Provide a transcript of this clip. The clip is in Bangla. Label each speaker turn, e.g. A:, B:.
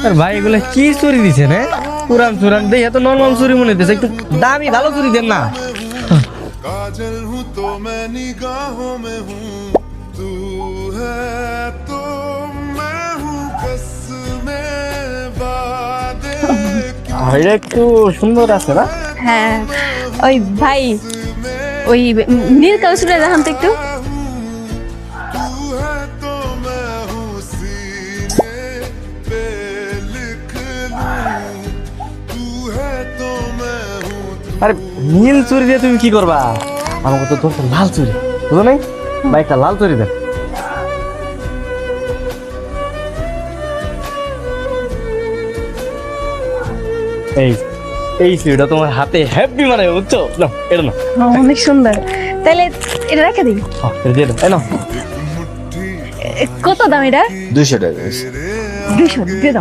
A: আর ভাই এগুলো কি চুরি দিছে না? পুরান চুরান দেখে তো নর্মাল চুরি মনে হইতেছে, একটু দামি ভালো চুরি দেন না।
B: काजल हूँ तो मैं निगाहों में हूँ, तू है तो मैं हूँ कसमें वादे
A: এটা একটু সুন্দর আছে না?
C: হ্যাঁ ওই ভাই ওই নীল কালো চুড়ে দেখান তো একটু।
B: तू है तो मैं हूँ सीने पे लिख लूं, तू है तो मैं हूँ
A: আরে নীল চুরি দিয়ে তুমি কি করবা? আমাকে তো তোর লাল চুরি বুঝো নাই, বাইকটা লাল চুরি দেন। এই এই চুরিটা তোমার হাতে হ্যাপি মানে বুঝছো না? এটা না
C: অনেক সুন্দর, তাহলে এটা রেখে দিই।
A: এটা দিয়ে দাও, এই নাও।
C: কত দাম এটা?
D: 200 টাকা।
C: 200 দিয়ে দাও।